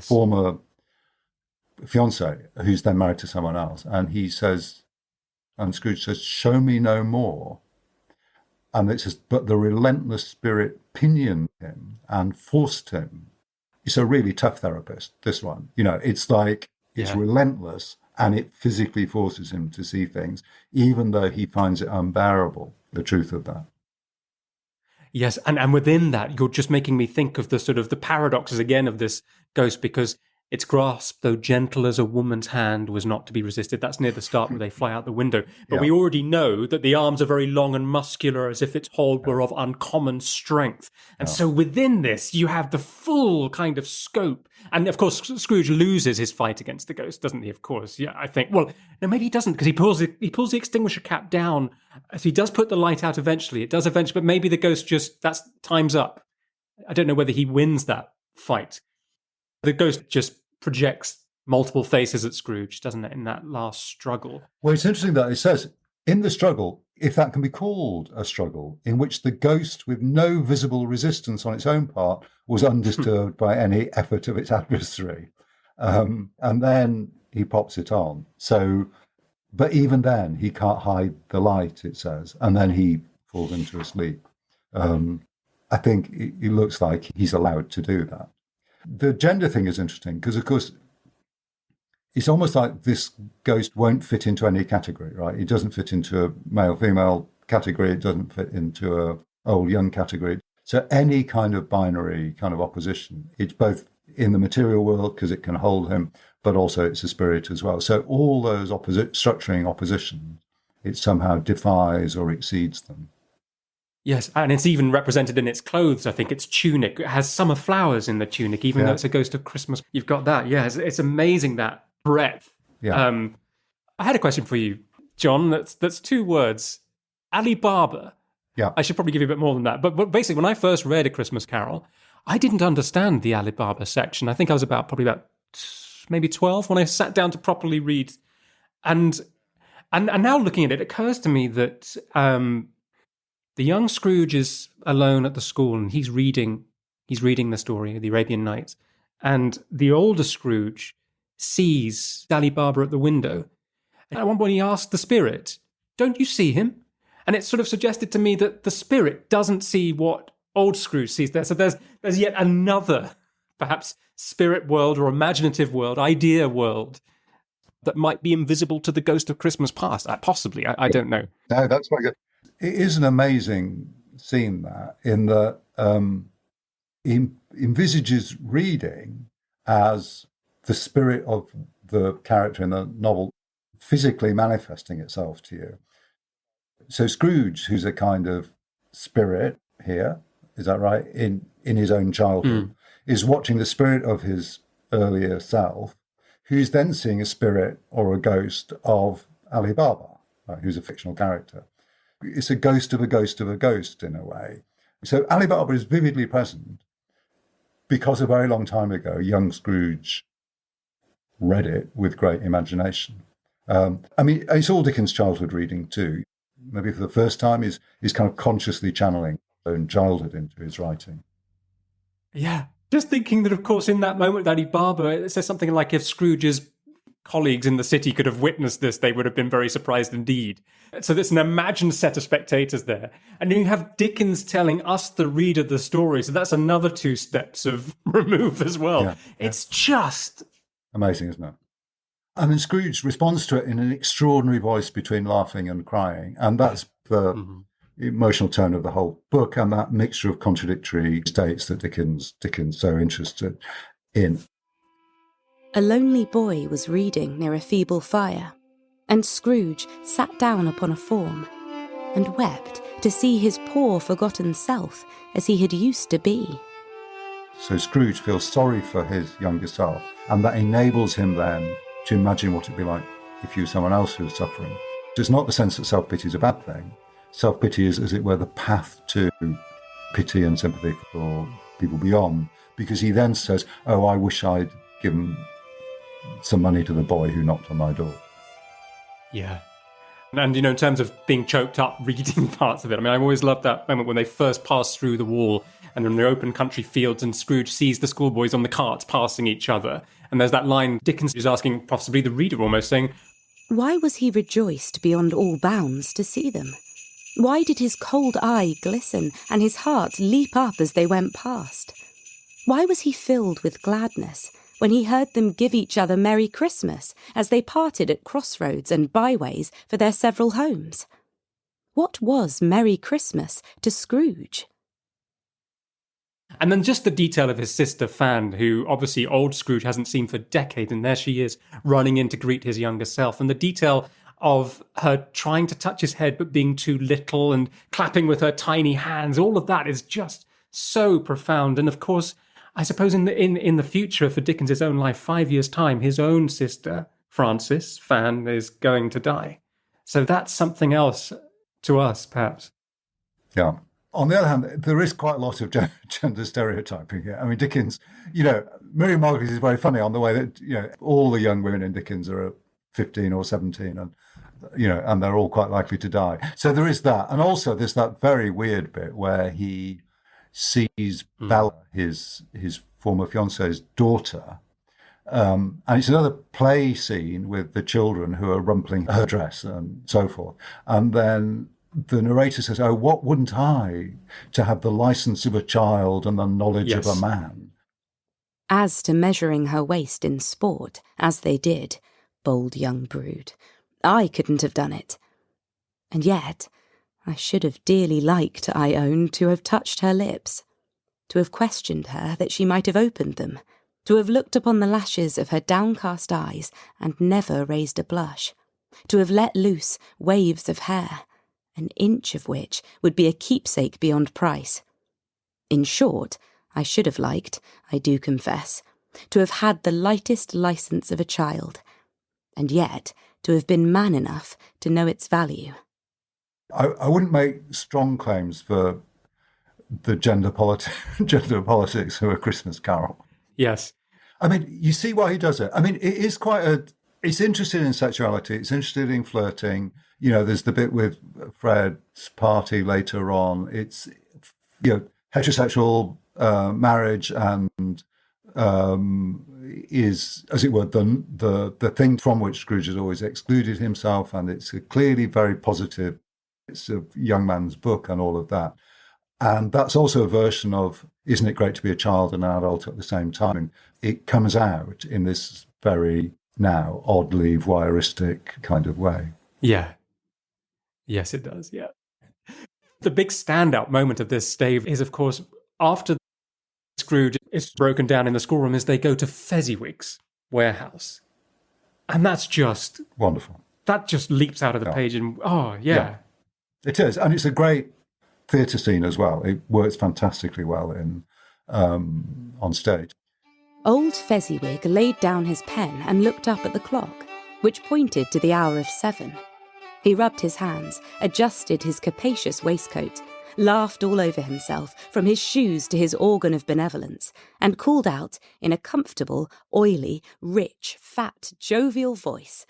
former fiancée, who's then married to someone else, and Scrooge says, show me no more. And it says, but the relentless spirit pinioned him and forced him. It's a really tough therapist, this one. It's like, it's relentless, and it physically forces him to see things, even though he finds it unbearable, the truth of that. Yes, and within that, you're just making me think of the sort of the paradoxes again of this ghost, because its grasp, though gentle as a woman's hand, was not to be resisted. That's near the start where they fly out the window. But we already know that the arms are very long and muscular, as if its hold were of uncommon strength. And so within this, you have the full kind of scope. And of course, Scrooge loses his fight against the ghost, doesn't he? Of course. Yeah, I think. Well, no, maybe he doesn't, because he pulls the extinguisher cap down. So he does put the light out eventually. It does eventually, but maybe the ghost that's time's up. I don't know whether he wins that fight. The ghost just projects multiple faces at Scrooge, doesn't it, in that last struggle? Well, it's interesting that it says, in the struggle, if that can be called a struggle, in which the ghost, with no visible resistance on its own part, was undisturbed by any effort of its adversary. And then he pops it on. So, but even then, he can't hide the light, it says, and then he falls into a sleep. I think it looks like he's allowed to do that. The gender thing is interesting because, of course, it's almost like this ghost won't fit into any category, right? It doesn't fit into a male-female category. It doesn't fit into a old-young category. So any kind of binary kind of opposition, it's both in the material world because it can hold him, but also it's a spirit as well. So all those structuring oppositions, it somehow defies or exceeds them. Yes, and it's even represented in its clothes. I think its tunic. It has summer flowers in the tunic, even though it's a ghost of Christmas. You've got that. Yeah, it's amazing, that breadth. Yeah. I had a question for you, John. That's two words. Ali Baba. Yeah. I should probably give you a bit more than that. But basically, when I first read A Christmas Carol, I didn't understand the Ali Baba section. I think I was probably about maybe 12 when I sat down to properly read. And now looking at it, it occurs to me that the young Scrooge is alone at the school and he's reading the story of the Arabian Nights. And the older Scrooge sees Ali Baba at the window. And at one point he asks the spirit, "Don't you see him?" And it sort of suggested to me that the spirit doesn't see what old Scrooge sees there. So there's yet another, perhaps, spirit world or imaginative world, idea world, that might be invisible to the ghost of Christmas past. Possibly, I don't know. No, that's very good. It is an amazing scene, that, in that he envisages reading as the spirit of the character in the novel physically manifesting itself to you. So Scrooge, who's a kind of spirit here, is that right, in his own childhood, is watching the spirit of his earlier self, who's then seeing a spirit or a ghost of Ali Baba, right, who's a fictional character. It's a ghost of a ghost of a ghost, in a way. So Ali Baba is vividly present because a very long time ago, young Scrooge read it with great imagination. I mean, it's all Dickens' childhood reading too. Maybe for the first time, he's kind of consciously channeling his own childhood into his writing. Yeah. Just thinking that, of course, in that moment, Ali Baba, it says something like, if Scrooge's colleagues in the city could have witnessed this, they would have been very surprised indeed. So there's an imagined set of spectators there. And you have Dickens telling us, the reader, the story. So that's another 2 steps of remove as well. Yeah, it's just amazing, isn't it? I mean, Scrooge responds to it in an extraordinary voice between laughing and crying. And that's the emotional tone of the whole book, and that mixture of contradictory states that Dickens so interested in. A lonely boy was reading near a feeble fire, and Scrooge sat down upon a form and wept to see his poor forgotten self as he had used to be. So Scrooge feels sorry for his younger self, and that enables him then to imagine what it'd be like if you were someone else who was suffering. It's not the sense that self-pity is a bad thing. Self-pity is, as it were, the path to pity and sympathy for people beyond, because he then says, "Oh, I wish I'd given some money to the boy who knocked on my door." Yeah. And, in terms of being choked up reading parts of it, I mean, I always loved that moment when they first pass through the wall and in the open country fields and Scrooge sees the schoolboys on the carts passing each other. And there's that line Dickens is asking, possibly the reader almost, saying, why was he rejoiced beyond all bounds to see them? Why did his cold eye glisten and his heart leap up as they went past? Why was he filled with gladness when he heard them give each other Merry Christmas as they parted at crossroads and byways for their several homes? What was Merry Christmas to Scrooge? And then just the detail of his sister Fan, who obviously old Scrooge hasn't seen for decades, and there she is running in to greet his younger self. And the detail of her trying to touch his head but being too little and clapping with her tiny hands, all of that is just so profound. And of course, I suppose in the future, for Dickens' own life, 5 years' time, his own sister, Frances, Fan, is going to die. So that's something else to us, perhaps. Yeah. On the other hand, there is quite a lot of gender stereotyping here. I mean, Dickens, Miriam Margolyes is very funny on the way that, all the young women in Dickens are 15 or 17 and, and they're all quite likely to die. So there is that. And also there's that very weird bit where he sees Bella, his former fiance's daughter, And it's another play scene with the children who are rumpling her dress and so forth. And then the narrator says, "Oh, what wouldn't I to have the license of a child and the knowledge of a man?" As to measuring her waist in sport, as they did, bold young brood, I couldn't have done it. And yet, I should have dearly liked, I own, to have touched her lips, to have questioned her that she might have opened them, to have looked upon the lashes of her downcast eyes and never raised a blush, to have let loose waves of hair, an inch of which would be a keepsake beyond price. In short, I should have liked, I do confess, to have had the lightest licence of a child, and yet to have been man enough to know its value. I wouldn't make strong claims for the gender politics of A Christmas Carol. Yes. I mean, you see why he does it. I mean, it is it's interested in sexuality. It's interested in flirting. You know, there's the bit with Fred's party later on. It's, heterosexual marriage and is, as it were, the thing from which Scrooge has always excluded himself. And it's a clearly very positive. It's a young man's book and all of that. And that's also a version of, isn't it great to be a child and an adult at the same time? And it comes out in this very now oddly voyeuristic kind of way. Yeah. Yes, it does, yeah. The big standout moment of this stave is, of course, after Scrooge is broken down in the schoolroom, is they go to Fezziwig's warehouse. And that's just... wonderful. That just leaps out of the page and, yeah. It is. And it's a great theatre scene as well. It works fantastically well on stage. Old Fezziwig laid down his pen and looked up at the clock, which pointed to the hour of 7. He rubbed his hands, adjusted his capacious waistcoat, laughed all over himself, from his shoes to his organ of benevolence, and called out in a comfortable, oily, rich, fat, jovial voice,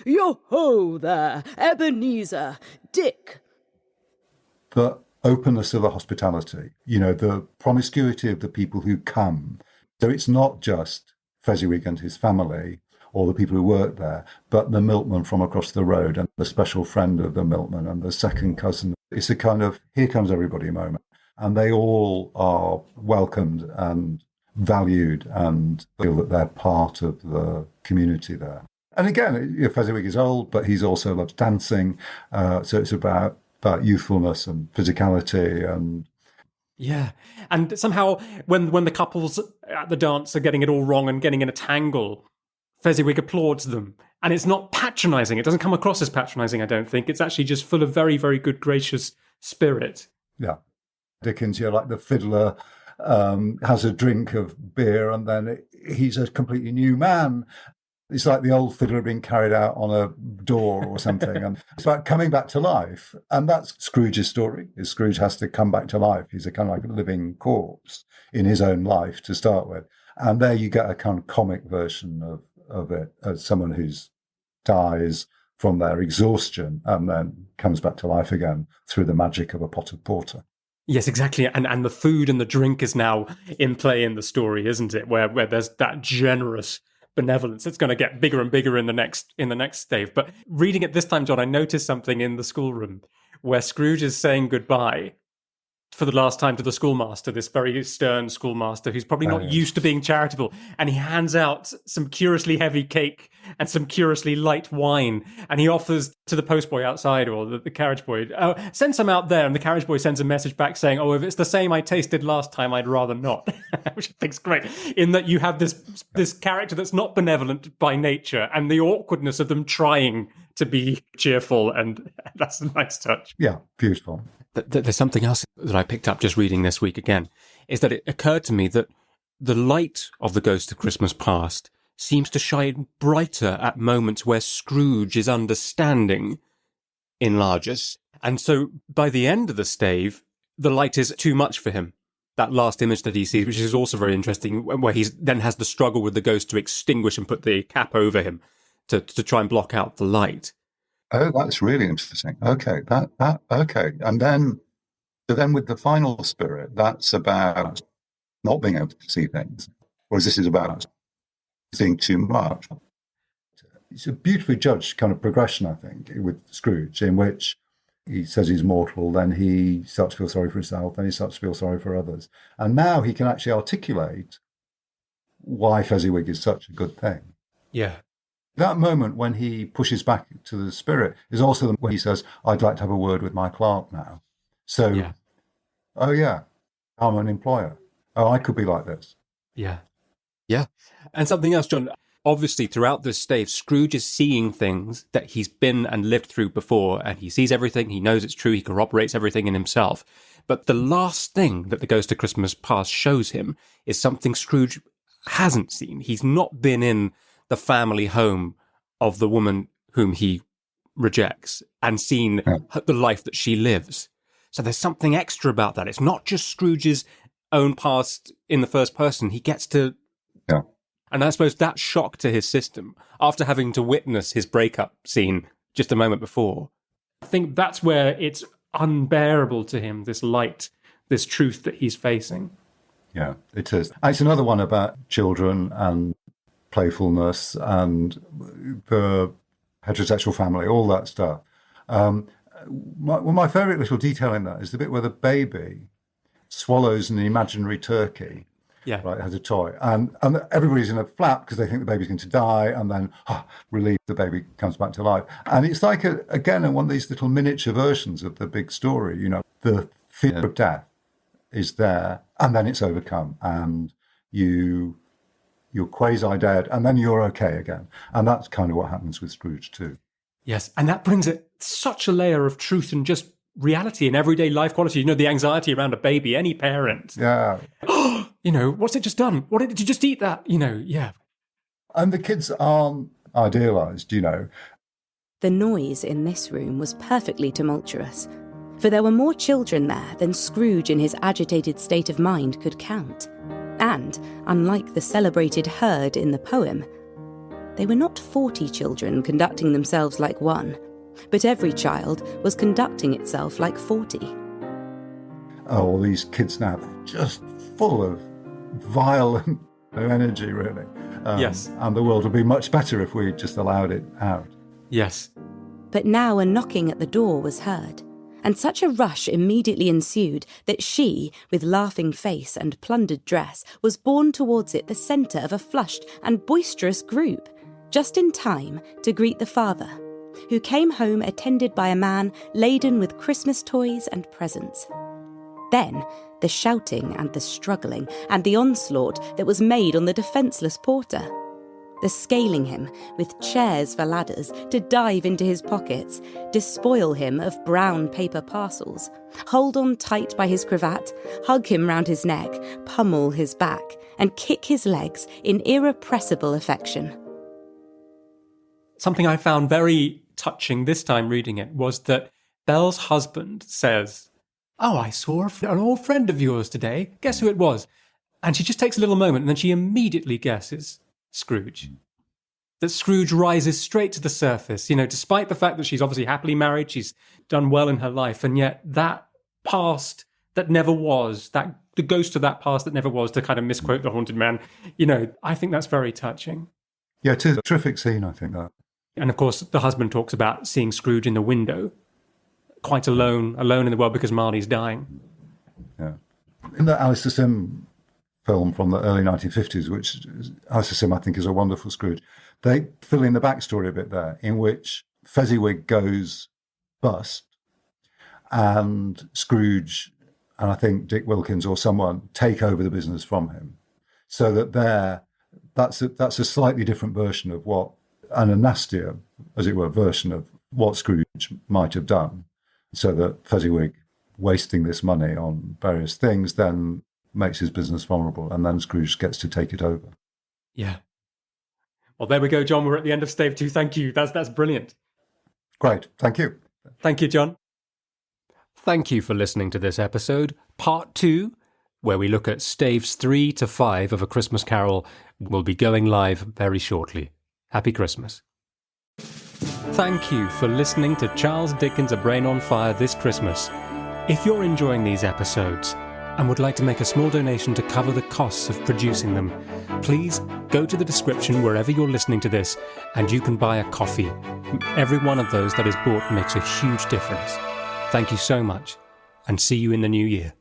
"Yo-ho there, Ebenezer, Dick!" The openness of the hospitality, the promiscuity of the people who come. So it's not just Fezziwig and his family or the people who work there, but the milkman from across the road and the special friend of the milkman and the second cousin. It's a kind of here comes everybody moment. And they all are welcomed and valued and feel that they're part of the community there. And again, Fezziwig is old, but he's also loves dancing. So it's about youthfulness and physicality and... Yeah. And somehow when the couples at the dance are getting it all wrong and getting in a tangle, Fezziwig applauds them. And it's not patronising. It doesn't come across as patronising, I don't think. It's actually just full of very, very good, gracious spirit. Yeah. Dickens, like the fiddler has a drink of beer and then he's a completely new man. It's like the old fiddler being carried out on a door or something. And it's about coming back to life. And that's Scrooge's story. Scrooge has to come back to life. He's a kind of like a living corpse in his own life to start with. And there you get a kind of comic version of it as someone who dies from their exhaustion and then comes back to life again through the magic of a pot of porter. Yes, exactly. And the food and the drink is now in play in the story, isn't it? Where there's that generous benevolence. It's going to get bigger and bigger in the next stave. But reading it this time, John, I noticed something in the schoolroom where Scrooge is saying goodbye for the last time to the schoolmaster, this very stern schoolmaster who's probably not used to being charitable. And he hands out some curiously heavy cake and some curiously light wine. And he offers to the postboy outside or the carriage boy, send some out there. And the carriage boy sends a message back saying, if it's the same I tasted last time, I'd rather not. Which I think's great. In that you have this character that's not benevolent by nature and the awkwardness of them trying to be cheerful. And that's a nice touch. Yeah, beautiful. There's something else that I picked up just reading this week again, is that it occurred to me that the light of the Ghost of Christmas Past seems to shine brighter at moments where Scrooge is understanding enlarges. And so by the end of the stave, the light is too much for him. That last image that he sees, which is also very interesting, where he then has the struggle with the ghost to extinguish and put the cap over him to try and block out the light. Oh, that's really interesting. Okay, okay. And then with the final spirit, that's about not being able to see things. Whereas this is about seeing too much. It's a beautifully judged kind of progression, I think, with Scrooge, in which he says he's mortal, then he starts to feel sorry for himself, then he starts to feel sorry for others. And now he can actually articulate why Fezziwig is such a good thing. Yeah. That moment when he pushes back to the spirit is also when he says, I'd like to have a word with my clerk now. So, Yeah. Oh yeah, I'm an employer. Oh, I could be like this. Yeah. Yeah. And something else, John. Obviously, throughout this stave, Scrooge is seeing things that he's been and lived through before, and he sees everything, he knows it's true, he corroborates everything in himself. But the last thing that the Ghost of Christmas Past shows him is something Scrooge hasn't seen. He's not been in the family home of the woman whom he rejects and seen the life that she lives. So there's something extra about that. It's not just Scrooge's own past in the first person. He gets to... Yeah. And I suppose that shock to his system, after having to witness his breakup scene just a moment before, I think that's where it's unbearable to him, this light, this truth that he's facing. Yeah, it is. It's another one about children and playfulness and the heterosexual family, all that stuff. My favourite little detail in that is the bit where the baby swallows an imaginary turkey. Yeah. Right, has a toy. And everybody's in a flap because they think the baby's going to die, and then, relieved, the baby comes back to life. And it's like, again, one of these little miniature versions of the big story. You know, the fear of death is there, and then it's overcome, and you're quasi-dead, and then you're okay again. And that's kind of what happens with Scrooge too. Yes, and that brings it such a layer of truth and just reality and everyday life quality. You know, the anxiety around a baby, any parent. Yeah. You know, what's it just done? What did you just eat that? You know, yeah. And the kids aren't idealised, you know. The noise in this room was perfectly tumultuous, for there were more children there than Scrooge in his agitated state of mind could count. And, unlike the celebrated herd in the poem, they were not 40 children conducting themselves like one, but every child was conducting itself like 40. Oh, all these kids now, just full of violent energy, really. Yes. And the world would be much better if we just allowed it out. Yes. But now a knocking at the door was heard, and such a rush immediately ensued that she, with laughing face and plundered dress, was borne towards it the centre of a flushed and boisterous group, just in time to greet the father, who came home attended by a man laden with Christmas toys and presents. Then the shouting and the struggling and the onslaught that was made on the defenceless porter. The scaling him with chairs for ladders to dive into his pockets, despoil him of brown paper parcels, hold on tight by his cravat, hug him round his neck, pummel his back, and kick his legs in irrepressible affection. Something I found very touching this time reading it was that Belle's husband says, "Oh, I saw an old friend of yours today. Guess who it was?" And she just takes a little moment and then she immediately guesses Scrooge. That Scrooge rises straight to the surface, you know, despite the fact that she's obviously happily married, she's done well in her life, and yet that past that never was, that the ghost of that past that never was, to kind of misquote the Haunted Man, you know, I think that's very touching. Yeah, it is a terrific scene, I think, that. And of course, the husband talks about seeing Scrooge in the window, quite alone in the world because Marley's dying. Yeah. In the Alistair Sim film from the early 1950s, which Alistair Sim, I think, is a wonderful Scrooge, they fill in the backstory a bit there, in which Fezziwig goes bust and Scrooge and I think Dick Wilkins or someone take over the business from him. So that that's a slightly different version of what, and a nastier, as it were, version of what Scrooge might have done. So that Fezziwig, wasting this money on various things, then makes his business vulnerable, and then Scrooge gets to take it over. Yeah. Well, there we go, John. We're at the end of Stave 2. Thank you. That's brilliant. Great. Thank you. Thank you, John. Thank you for listening to this episode, Part 2, where we look at Staves 3 to 5 of A Christmas Carol. Will be going live very shortly. Happy Christmas. Thank you for listening to Charles Dickens' A Brain on Fire this Christmas. If you're enjoying these episodes, and would like to make a small donation to cover the costs of producing them, please go to the description wherever you're listening to this and you can buy a coffee. Every one of those that is bought makes a huge difference. Thank you so much, and see you in the new year.